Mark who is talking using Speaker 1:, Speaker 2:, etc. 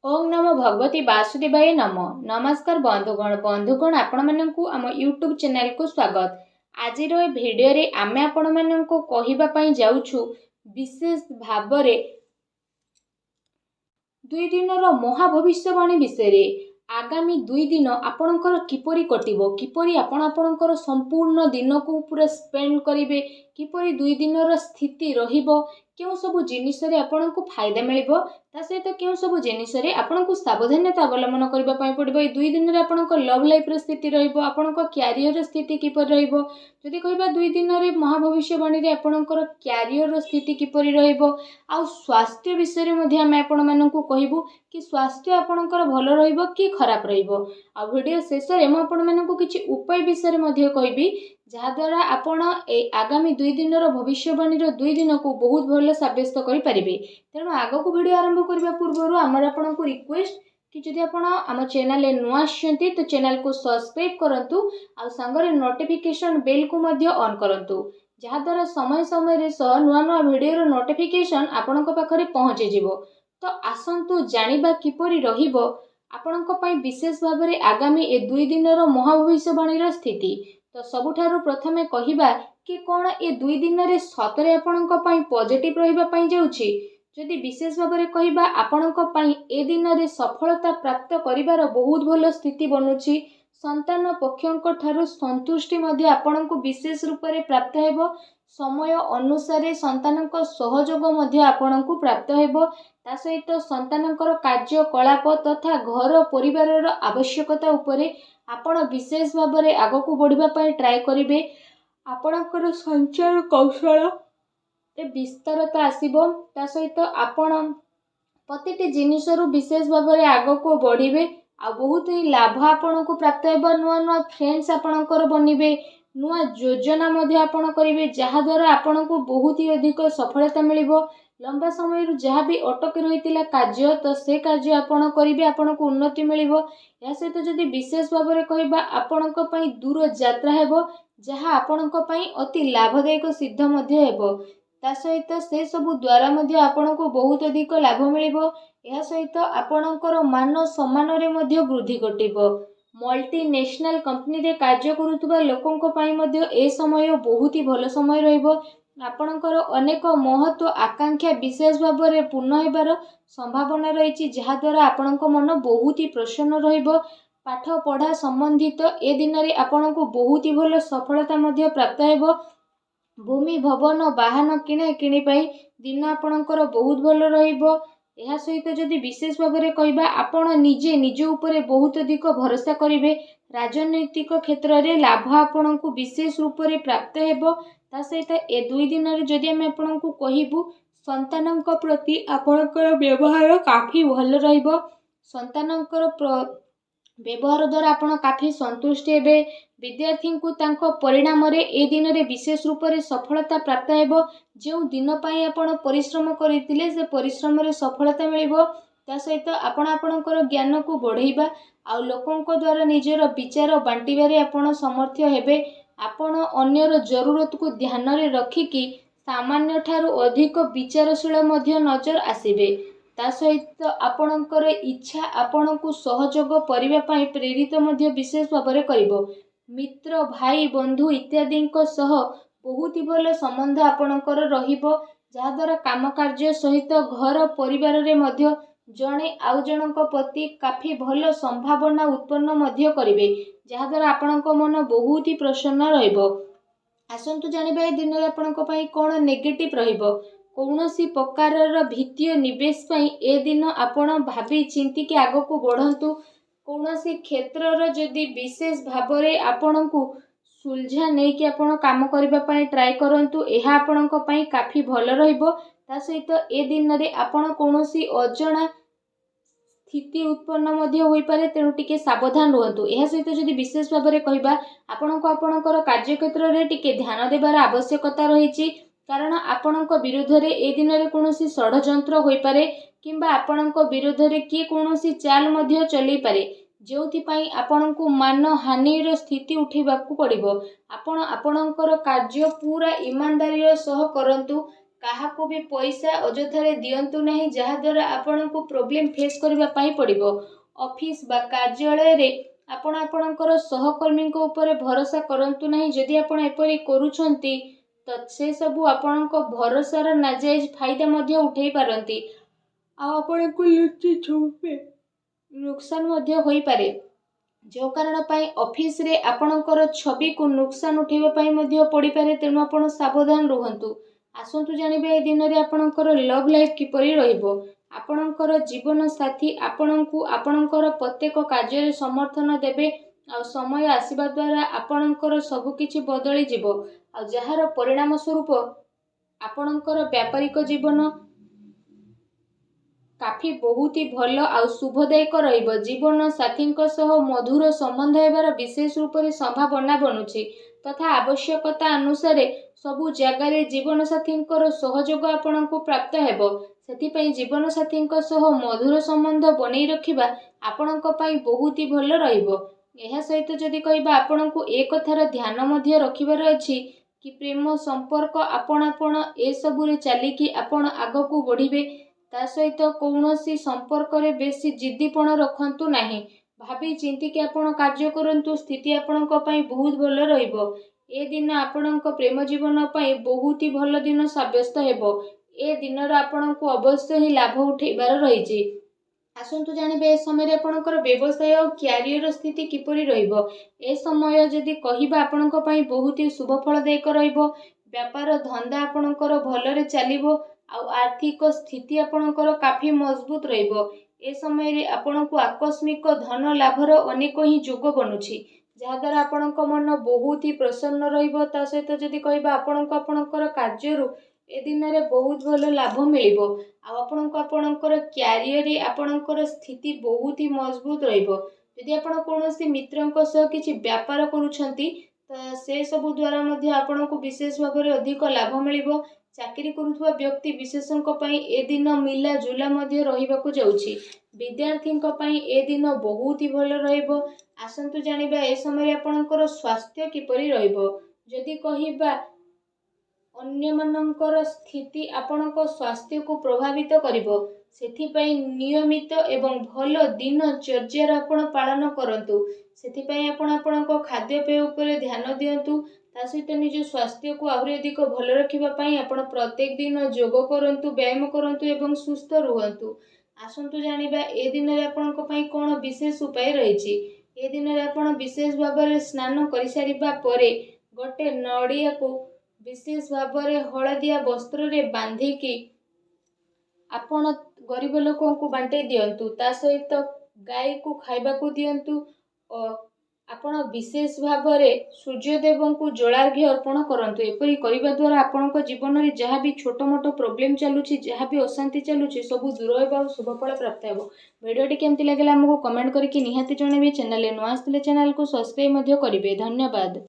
Speaker 1: ओम नमो भगवती वासुदेवाय नमो। नमस्कार बंधुगण आपण मानकु आम यूट्यूब चैनल को स्वागत। आज भिडियो रे आमे आपण मानकु कहिबा पई जाउछु विशेष भाबरे 2 दिन महाभविष्यवाणी विषय। आगामी 2 दिन आपणकर किपरि कटिबो, किपरि आपणकर संपूर्ण दिन को पूरा स्पेंड करिवे, किपरि 2 दिन स्थिति रहिबो, केउ सब जिनिस रे आपणको फायदा मिलिबो, ता सहित केउ सब जिनिस रे आपणको सावधानता अवलंबन करबा पई पड़िबो। ए 2 दिन रे आपणको लव लाइफ रे स्थिति रहिबो, आपणको कैरियर रे स्थिति किपरि रहिबो। जदि कहबा 2 दिन रे महाभविष्यवाणी रे आपणकर कैरियर रो स्थिति किपरि रहिबो, आ स्वास्थ्य विषय रे मध्ये हम आपण मानकु कहिबो कि स्वास्थ्य आपणकर भलो रहिबो कि खराब रहिबो। आ वीडियो शेष रे म आपण मानकु किछि उपाय विषय रे मध्ये कहिबी, जहा द्वारा आपण ए आगामी 2 दिन भविष्यवाणी 2 दिन को बहुत भल सब्यस्त करि परिबे। तेणु आगो को वीडियो आरंभ करबा पूर्व आमर आपण को रिक्वेस्ट कि जदि आपण आम चैनल रे नुआ आछंती तो चैनल को सब्सक्राइब करंतु, आ संगरे नोटिफिकेशन बेल को मध्ये ऑन करंतु, जहा द्वारा समय समय रे नुआ नुआ वीडियो रो नोटिफिकेशन आपण को पाखरे पहुंचे जिवो। तो आसंतु जानिबा किपरि रहिबो आपणको पई विशेष भाबरे आगामी ए 2 दिन महाभविष्यवाणी स्थिति। तो सबुठारु प्रथमे कहिबा कि कोन ए 2 दिन रे सतरे आपणको पई पॉजिटिव रहिबा पई जाउछि। जदि विशेष भाबरे कहिबा आपणको पई ए दिन रे सफलता प्राप्त करिवार बहुत भलो स्थिति बनुछि। संतान पक्षंक ठारु संतुष्टि मध्ये आपणको विशेष रूप रे प्राप्त हेबो। समय अनुसार संतानक सहयोग मध्ये आपणको प्राप्त हेबो। ता सहित संतानकर कार्यकलाप तथा घर परिवार आवश्यकता उपरे आपण विशेष भाबरे आगको बढ़िबा पई ट्राई करिवे। आपणकर संचार कौशल विस्तारता आसीबो। ता सहित आपण प्रतिटी जिनिसरु विशेष भाबरे आगको बढ़िबे। आ बहुत ही लाभ आपणको प्राप्त हेबो। नुआ नुआ फ्रेंड्स आपणकर बनिबे, नुआ योजना मध्ये आपण करिवे, जहा द्वारा आपणको बहुत ही अधिक सफलता मिलिबो। लंबा समय जहाँ भी अटक रही कार्य तो से कार्य आपण करिवे, आपणको उन्नति मिलिबो। या सहित जदि विशेष भाबरे कहिबा आपणक पई दूर यात्रा हेबो, जहाँ आपणक पई अति लाभदायक सिद्ध मध्ये हेबो। ता सहित से सबु द्वारा मध्ये आपणको बहुत अधिक लाभ मिलिबो। या सहित आपणकर मान सम्मान रे मध्ये वृद्धि घटिबो। मल्टीनेशनल कंपनी रे कार्य करुतबा लोकंक पई मध्ये ए समय बहुत ही भलो समय रहिबो। आपणकर अनेक महत्व आकांक्षा विशेष भाबरे पूर्ण हेबार संभावना रही, जहा द्वारा आपणक मन बहुत ही प्रसन्न रहिबो। पाठ पढ़ा संबंधित ए दिन रे आपणको बहुत ही भलो सफलता मध्ये प्राप्त हेबो। भूमि भवन वाहन किणे किणी पई दिन आपणकर बहुत भलो रहिबो। एहा सहित जदि विशेष भाबरे कहिबा आपण निजे निज उपरे बहुत अधिक भरोसा करिवे। राजनैतिक क्षेत्र रे लाभ आपणको विशेष रूप रे प्राप्त हेबो। ता सहित ए 2 दिन रे जदि हम आपणको कहिबु संतानक प्रति आपणकर व्यवहार काफी भल रहिबो। संतानकर व्यवहार द्वारा आपण काफी संतुष्ट हेबे। विद्यार्थी को तांको परिणाम रे ए दिन रे विशेष रूप रे सफलता प्राप्त हेबो। जो दिन पई आपण परिश्रम करितिले से परिश्रम रे सफलता मिलिबो। ता सहित आपण आपणकर ज्ञान को बढ़ाइबा आ लोकंक द्वारा निजर विचार बांटिबारे आपण समर्थ हेबे। आपण अन्यर जरूरत को ध्यान रे रखिकी सामान्य ठारू अधिक विचारशील मध्ये नजर आसीबे। ता सहित आपणकर इच्छा आपणको सहयोग करिबा पई प्रेरित मध्ये विशेष भाबरे करिवो। मित्र भाई बंधु इत्यादि सह बहुत ही भल संबंध आपणकर रहिबो, जहा द्वारा काम कार्य सहित घर परिवार रे मध्ये जणे आउ जनक प्रति काफी भल संभावना उत्पन्न मध्ये करिवे, जहा द्वारा आपणक मन बहुत ही प्रसन्न रहिबो। आसंतु जानिबा ए दिन रे आपणक पई कोन नेगेटिव रहिबो। कौनसी प्रकार वित्तीय निवेश पई ए दिन आपण भाबी चिंती के आगो को बढ़ंतु। कौनसी क्षेत्र जदि विशेष भाबरे आपणको सुलझा नहीं कि आपण काम करबा पई ट्राई करंतु, एहा आपणक पई काफी भल रहिबो। ता सहित ए दिन रे आपण कौनसी अजणा स्थिति उत्पन्न मध्ये होई पारे, तेणु टिके सावधान रहतु। एहा सहित जदि विशेष भाबरे कहिबा आपणको आपणकर कार्य क्षेत्र रे टिके ध्यान देबार आवश्यकता रहिछि, कारण आपणक विरुद्ध रे ए दिन रे कौनसी षडयंत्र होई पारे, किंबा आपणक विरुद्ध रे किए कौनसी चाल मध्ये चली पारे, जोथि पई आपणको मान हानि रो स्थिति उठेबाकू पड़िबो। आपण आपणकर कार्य पूरा ईमानदारी सह करंतु, କାହାକୁ ବି ପଇସା ଅଯଥାରେ ଦିଅନ୍ତୁ ନାହିଁ, ଯାହାଦ୍ୱାରା ଆପଣଙ୍କୁ ପ୍ରୋବ୍ଲେମ୍ ଫେସ୍ କରିବା ପାଇଁ ପଡ଼ିବ। ଅଫିସ୍ ବା କାର୍ଯ୍ୟାଳୟରେ ଆପଣ ଆପଣଙ୍କର ସହକର୍ମୀଙ୍କ ଉପରେ ଭରସା କରନ୍ତୁ ନାହିଁ। ଯଦି ଆପଣ ଏପରି କରୁଛନ୍ତି ତ ସେସବୁ ଆପଣଙ୍କ ଭରସାର ନାଜାଇଜ ଫାଇଦା ମଧ୍ୟ ଉଠାଇ ପାରନ୍ତି, ଆଉ ଆପଣଙ୍କୁ ଲୁଚି ଛୁପି ନୁକସାନ ମଧ୍ୟ ହୋଇପାରେ, ଯେଉଁ କାରଣ ପାଇଁ ଅଫିସରେ ଆପଣଙ୍କର ଛବିକୁ ନୁକସାନ ଉଠାଇବା ପାଇଁ ମଧ୍ୟ ପଡ଼ିପାରେ। ତେଣୁ ଆପଣ ସାବଧାନ ରୁହନ୍ତୁ। ଆସନ୍ତୁ ଜାଣିବା ଏ ଦିନରେ ଆପଣଙ୍କର ଲଭ୍ ଲାଇଫ୍ କିପରି ରହିବ। ଆପଣଙ୍କର ଜୀବନ ସାଥୀ ଆପଣଙ୍କୁ ଆପଣଙ୍କର ପ୍ରତ୍ୟେକ କାର୍ଯ୍ୟରେ ସମର୍ଥନ ଦେବେ, ଆଉ ସମୟ ଆସିବା ଦ୍ୱାରା ଆପଣଙ୍କର ସବୁକିଛି ବଦଳିଯିବ, ଆଉ ଯାହାର ପରିଣାମ ସ୍ୱରୂପ ଆପଣଙ୍କର ବ୍ୟାପାରିକ ଜୀବନ କାଫି ବହୁତ ଭଲ ଆଉ ଶୁଭଦାୟକ ରହିବ। ଜୀବନ ସାଥୀଙ୍କ ସହ ମଧୁର ସମ୍ବନ୍ଧ ହେବାର ବିଶେଷ ରୂପରେ ସମ୍ଭାବନା ବନୁଛି, ତଥା ଆବଶ୍ୟକତା ଅନୁସାରେ ସବୁ ଜାଗାରେ ଜୀବନସାଥୀଙ୍କର ସହଯୋଗ ଆପଣଙ୍କୁ ପ୍ରାପ୍ତ ହେବ। ସେଥିପାଇଁ ଜୀବନସାଥୀଙ୍କ ସହ ମଧୁର ସମ୍ବନ୍ଧ ବନେଇ ରଖିବା ଆପଣଙ୍କ ପାଇଁ ବହୁତ ଭଲ ରହିବ। ଏହା ସହିତ ଯଦି କହିବା, ଆପଣଙ୍କୁ ଏ କଥାର ଧ୍ୟାନ ମଧ୍ୟ ରଖିବାର ଅଛି କି ପ୍ରେମ ସମ୍ପର୍କ ଆପଣାପଣ ଏସବୁରେ ଚାଲିକି ଆପଣ ଆଗକୁ ବଢ଼ିବେ। ତା ସହିତ କୌଣସି ସମ୍ପର୍କରେ ବେଶୀ ଜିଦ୍ଦିପଣ ରଖନ୍ତୁ ନାହିଁ। ଭାବି ଚିନ୍ତିକି ଆପଣ କାର୍ଯ୍ୟ କରନ୍ତୁ। ସ୍ଥିତି ଆପଣଙ୍କ ପାଇଁ ବହୁତ ଭଲ ରହିବ। ଏ ଦିନ ଆପଣଙ୍କ ପ୍ରେମ ଜୀବନ ପାଇଁ ବହୁତ ଭଲ ଦିନ ସାବ୍ୟସ୍ତ ହେବ। ଏ ଦିନର ଆପଣଙ୍କୁ ଅବଶ୍ୟ ହିଁ ଲାଭ ଉଠାଇବାର ରହିଛି। ଆସନ୍ତୁ ଜାଣିବେ ଏ ସମୟରେ ଆପଣଙ୍କର ବ୍ୟବସାୟ ଓ କ୍ୟାରିୟର ସ୍ଥିତି କିପରି ରହିବ। ଏ ସମୟ ଯଦି କହିବା ଆପଣଙ୍କ ପାଇଁ ବହୁତ ଶୁଭଫଳଦାୟକ ରହିବ। ବ୍ୟାପାର ଧନ୍ଦା ଆପଣଙ୍କର ଭଲରେ ଚାଲିବ, ଆଉ ଆର୍ଥିକ ସ୍ଥିତି ଆପଣଙ୍କର କାଫି ମଜବୁତ ରହିବ। ଏ ସମୟରେ ଆପଣଙ୍କୁ ଆକସ୍ମିକ ଧନ ଲାଭର ଅନେକ ହିଁ ଯୋଗ ବନୁଛି, ଯାହାଦ୍ୱାରା ଆପଣଙ୍କ ମନ ବହୁତ ହି ପ୍ରସନ୍ନ ରହିବ। ତା ସହିତ ଯଦି କହିବା, ଆପଣଙ୍କୁ ଆପଣଙ୍କର କାର୍ଯ୍ୟରୁ ଏ ଦିନରେ ବହୁତ ଭଲ ଲାଭ ମିଳିବ, ଆଉ ଆପଣଙ୍କୁ ଆପଣଙ୍କର କ୍ୟାରିୟରରେ ଆପଣଙ୍କର ସ୍ଥିତି ବହୁତ ହି ମଜବୁତ ରହିବ। ଯଦି ଆପଣ କୌଣସି ମିତ୍ରଙ୍କ ସହ କିଛି ବ୍ୟାପାର କରୁଛନ୍ତି ତ ସେସବୁ ଦ୍ୱାରା ମଧ୍ୟ ଆପଣଙ୍କୁ ବିଶେଷ ଭାବରେ ଅଧିକ ଲାଭ ମିଳିବ। ଚାକିରି କରୁଥିବା ବ୍ୟକ୍ତି ବିଶେଷଙ୍କ ପାଇଁ ଏ ଦିନ ମିଲା ଜୁଲା ମଧ୍ୟ ରହିବାକୁ ଯାଉଛି। ବିଦ୍ୟାର୍ଥୀଙ୍କ ପାଇଁ ଏ ଦିନ ବହୁତ ହି ଭଲ ରହିବ। ଆସନ୍ତୁ ଜାଣିବା ଏ ସମୟରେ ଆପଣଙ୍କର ସ୍ୱାସ୍ଥ୍ୟ କିପରି ରହିବ। ଯଦି କହିବା, ଅନ୍ୟମାନଙ୍କର ସ୍ଥିତି ଆପଣଙ୍କ ସ୍ୱାସ୍ଥ୍ୟକୁ ପ୍ରଭାବିତ କରିବ। ସେଥିପାଇଁ ନିୟମିତ ଏବଂ ଭଲ ଦିନଚର୍ଯ୍ୟାର ଆପଣ ପାଳନ କରନ୍ତୁ। ସେଥିପାଇଁ ଆପଣ ଆପଣଙ୍କ ଖାଦ୍ୟପେୟ ଉପରେ ଧ୍ୟାନ ଦିଅନ୍ତୁ। ତା ସହିତ ନିଜ ସ୍ୱାସ୍ଥ୍ୟକୁ ଆହୁରି ଅଧିକ ଭଲ ରଖିବା ପାଇଁ ଆପଣ ପ୍ରତ୍ୟେକ ଦିନ ଯୋଗ କରନ୍ତୁ, ବ୍ୟାୟାମ କରନ୍ତୁ ଏବଂ ସୁସ୍ଥ ରୁହନ୍ତୁ। ଆସନ୍ତୁ ଜାଣିବା ଏ ଦିନରେ ଆପଣଙ୍କ ପାଇଁ କ'ଣ ବିଶେଷ ଉପାୟ ରହିଛି। ଏ ଦିନରେ ଆପଣ ବିଶେଷ ଭାବରେ ସ୍ନାନ କରିସାରିବା ପରେ ଗୋଟେ ନଡ଼ିଆକୁ ବିଶେଷ ଭାବରେ ହଳଦିଆ ବସ୍ତ୍ରରେ ବାନ୍ଧିକି ଆପଣ ଗରିବ ଲୋକଙ୍କୁ ବାଣ୍ଟି ଦିଅନ୍ତୁ। ତା ସହିତ ଗାଈକୁ ଖାଇବାକୁ ଦିଅନ୍ତୁ ଓ ଆପଣ ବିଶେଷ ଭାବରେ ସୂର୍ଯ୍ୟଦେବଙ୍କୁ ଜଳାର୍ଘ୍ୟ ଅର୍ପଣ କରନ୍ତୁ। ଏପରି କରିବା ଦ୍ୱାରା ଆପଣଙ୍କ ଜୀବନରେ ଯାହା ବି ଛୋଟ ମୋଟ ପ୍ରୋବ୍ଲେମ୍ ଚାଲୁଛି, ଯାହା ବି ଅଶାନ୍ତି ଚାଲୁଛି, ସବୁ ଦୂର ହେବ ଆଉ ଶୁଭଫଳ ପ୍ରାପ୍ତ ହେବ। ଭିଡ଼ିଓଟି କେମିତି ଲାଗିଲା ଆମକୁ କମେଣ୍ଟ କରିକି ନିହାତି ଜଣାଇବେ। ଚ୍ୟାନେଲରେ ନୂଆ ଆସିଥିଲେ ଚ୍ୟାନେଲକୁ ସବସ୍କ୍ରାଇବ୍ ମଧ୍ୟ କରିବେ। ଧନ୍ୟବାଦ।